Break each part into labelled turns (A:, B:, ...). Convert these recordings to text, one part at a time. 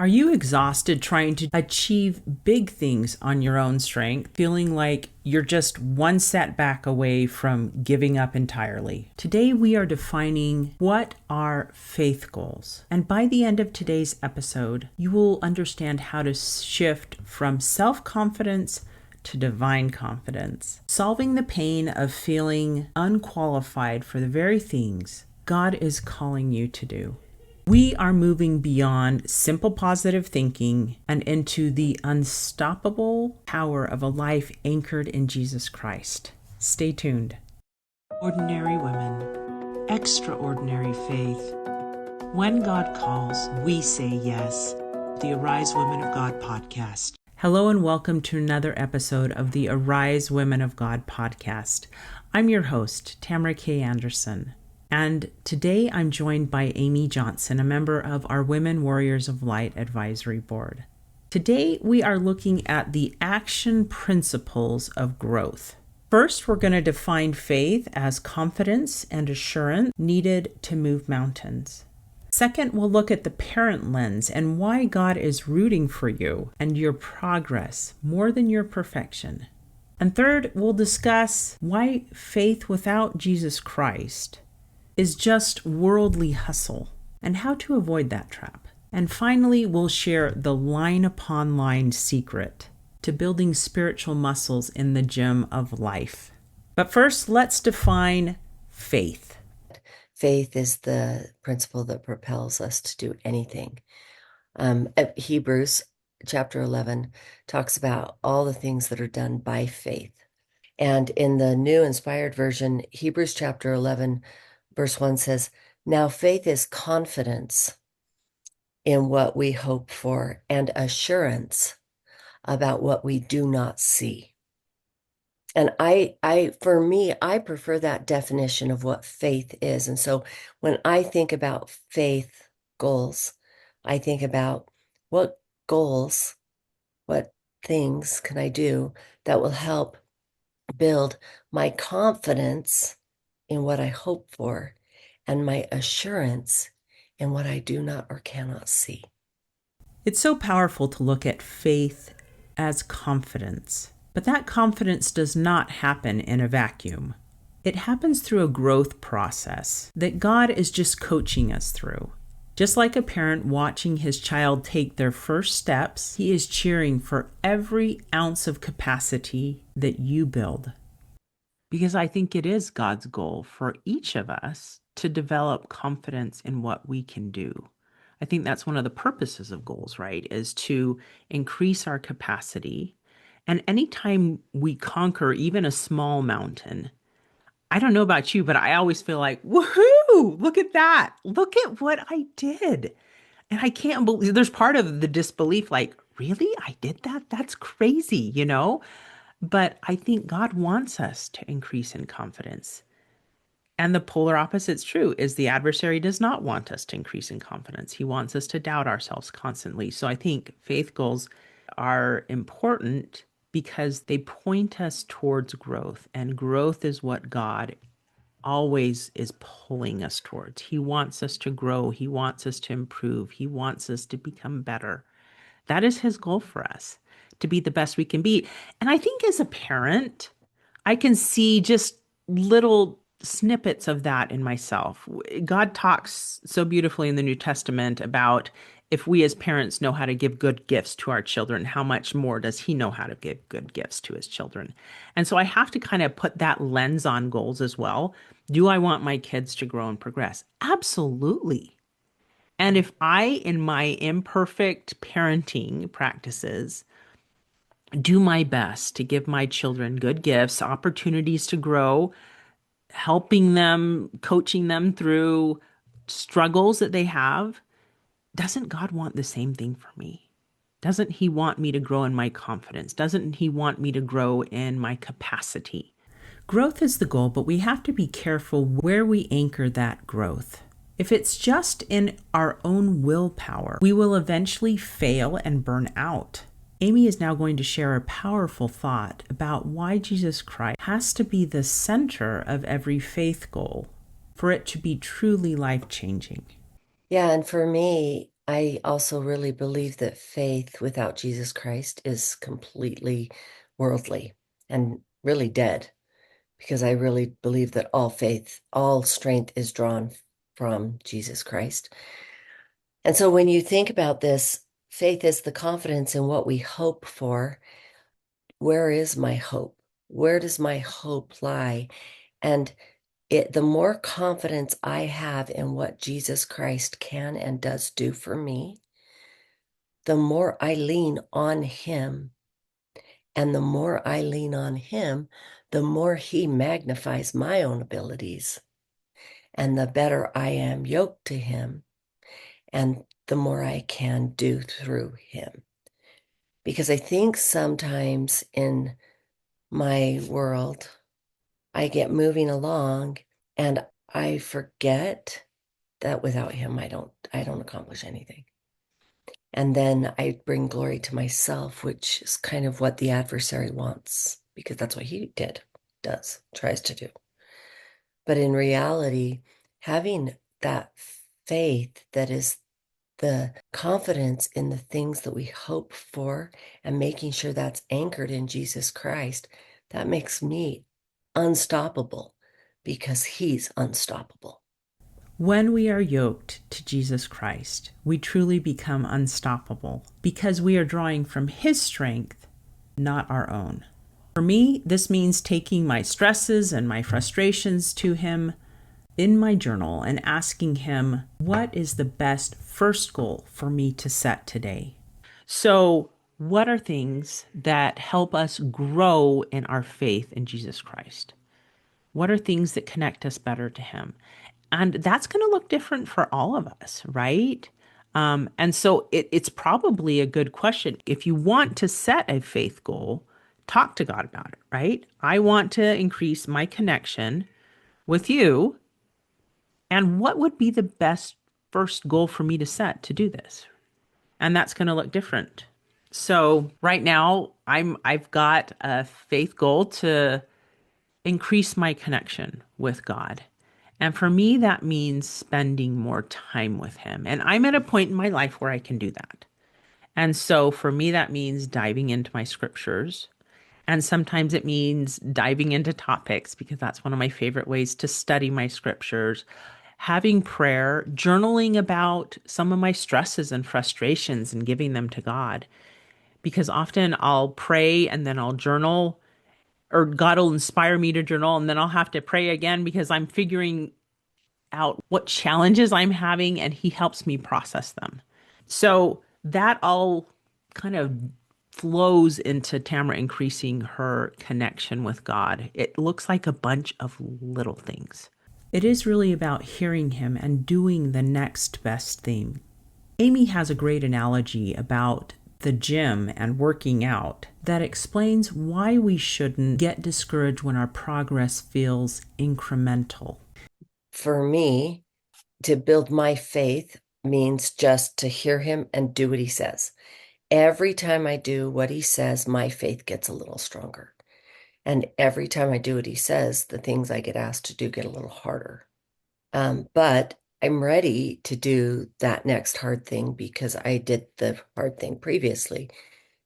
A: Are you exhausted trying to achieve big things on your own strength, feeling like you're just one setback away from giving up entirely? Today, we are defining what are faith goals. And by the end of today's episode, you will understand how to shift from self-confidence to divine confidence, solving the pain of feeling unqualified for the very things God is calling you to do. We are moving beyond simple positive thinking and into the unstoppable power of a life anchored in Jesus Christ. Stay tuned. Ordinary women, extraordinary faith. When God calls, we say yes. The Arise Women of God podcast. Hello and welcome to another episode of the Arise Women of God podcast. I'm your host, Tamara K. Anderson. And today I'm joined by Amy Johnson, a member of our Women Warriors of Light Advisory Board. Today we are looking at the action principles of growth. First, we're going to define faith as confidence and assurance needed to move mountains. Second, we'll look at the parent lens and why God is rooting for you and your progress more than your perfection. And third, we'll discuss why faith without Jesus Christ is just worldly hustle and how to avoid that trap. And finally, we'll share the line upon line secret to building spiritual muscles in the gym of life. But first, let's define faith.
B: Faith is the principle that propels us to do anything. Hebrews chapter 11 talks about all the things that are done by faith. And in the New Inspired Version, Hebrews chapter 11, verse 1 says, "Now faith is confidence in what we hope for and assurance about what we do not see." And for me, I prefer that definition of what faith is. And so when I think about faith goals, I think about what goals, what things can I do that will help build my confidence in what I hope for and my assurance in what I do not or cannot see.
A: It's so powerful to look at faith as confidence. But that confidence does not happen in a vacuum. It happens through a growth process that God is just coaching us through. Just like a parent watching his child take their first steps, he is cheering for every ounce of capacity that you build. Because I think it is God's goal for each of us to develop confidence in what we can do. I think that's one of the purposes of goals, right? Is to increase our capacity. And anytime we conquer even a small mountain, I don't know about you, but I always feel like, woohoo, look at that. Look at what I did. And I can't believe there's part of the disbelief, like, really? I did that? That's crazy, you know? But I think God wants us to increase in confidence. And the polar opposite's true, is the adversary does not want us to increase in confidence. He wants us to doubt ourselves constantly. So I think faith goals are important because they point us towards growth. And growth is what God always is pulling us towards. He wants us to grow. He wants us to improve. He wants us to become better. That is his goal for us, to be the best we can be. And I think as a parent, I can see just little snippets of that in myself. God talks so beautifully in the New Testament about if we as parents know how to give good gifts to our children, how much more does he know how to give good gifts to his children? And so I have to kind of put that lens on goals as well. Do I want my kids to grow and progress? Absolutely. And if I, in my imperfect parenting practices, do my best to give my children good gifts, opportunities to grow, helping them, coaching them through struggles that they have, doesn't God want the same thing for me? Doesn't he want me to grow in my confidence? Doesn't he want me to grow in my capacity? Growth is the goal, but we have to be careful where we anchor that growth. If it's just in our own willpower, we will eventually fail and burn out. Amy is now going to share a powerful thought about why Jesus Christ has to be the center of every faith goal for it to be truly life-changing.
B: Yeah, and for me, I also really believe that faith without Jesus Christ is completely worldly and really dead, because I really believe that all faith, all strength is drawn from Jesus Christ. And so when you think about this, faith is the confidence in what we hope for. Where is my hope? Where does my hope lie? And the more confidence I have in what Jesus Christ can and does do for me, the more I lean on him. And the more I lean on him, the more he magnifies my own abilities. And the better I am yoked to him, and the more I can do through him. Because I think sometimes in my world, I get moving along and I forget that without him, I don't accomplish anything. And then I bring glory to myself, which is kind of what the adversary wants, because that's what he tries to do. But in reality, having that faith that is the confidence in the things that we hope for and making sure that's anchored in Jesus Christ, that makes me unstoppable because he's unstoppable.
A: When we are yoked to Jesus Christ, we truly become unstoppable because we are drawing from his strength, not our own. For me, this means taking my stresses and my frustrations to him in my journal and asking him, what is the best first goal for me to set today? So, what are things that help us grow in our faith in Jesus Christ? What are things that connect us better to him? And that's going to look different for all of us, right? And so it's probably a good question. If you want to set a faith goal, talk to God about it, right? I want to increase my connection with you. And what would be the best first goal for me to set to do this? And that's going to look different. So right now I've got a faith goal to increase my connection with God. And for me, that means spending more time with him. And I'm at a point in my life where I can do that. And so for me, that means diving into my scriptures. And sometimes it means diving into topics because that's one of my favorite ways to study my scriptures. Having prayer, journaling about some of my stresses and frustrations and giving them to God. Because often I'll pray and then I'll journal, or God will inspire me to journal, and then I'll have to pray again because I'm figuring out what challenges I'm having and he helps me process them. So that all kind of flows into Tamara increasing her connection with God. It looks like a bunch of little things. It is really about hearing him and doing the next best thing. Amy has a great analogy about the gym and working out that explains why we shouldn't get discouraged when our progress feels incremental.
B: For me, to build my faith means just to hear him and do what he says. Every time I do what he says, my faith gets a little stronger. And every time I do what he says, the things I get asked to do get a little harder. But I'm ready to do that next hard thing because I did the hard thing previously.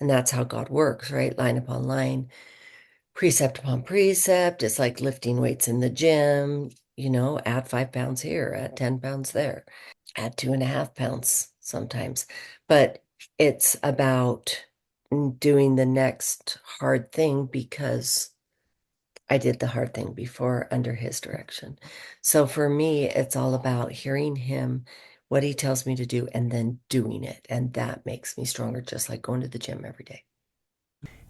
B: And that's how God works, right? Line upon line, precept upon precept. It's like lifting weights in the gym, add 5 pounds here, add 10 pounds there, add 2.5 pounds sometimes. But it's about doing the next hard thing because I did the hard thing before under his direction. So for me, it's all about hearing him, what he tells me to do, and then doing it. And that makes me stronger, just like going to the gym every day.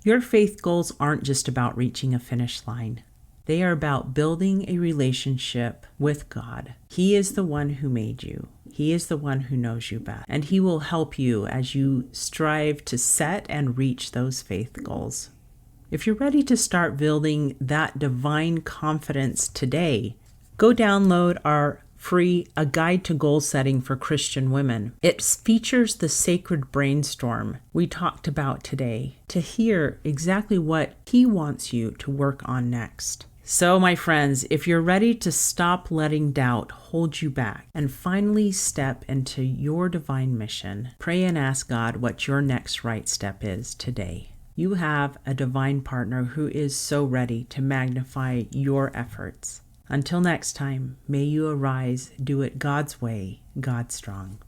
A: Your faith goals aren't just about reaching a finish line. They are about building a relationship with God. He is the one who made you. He is the one who knows you best. And he will help you as you strive to set and reach those faith goals. If you're ready to start building that divine confidence today, go download our free A Guide to Goal Setting for Christian Women. It features the sacred brainstorm we talked about today to hear exactly what he wants you to work on next. So, my friends, if you're ready to stop letting doubt hold you back and finally step into your divine mission, pray and ask God what your next right step is today. You have a divine partner who is so ready to magnify your efforts. Until next time, may you arise, do it God's way, God strong.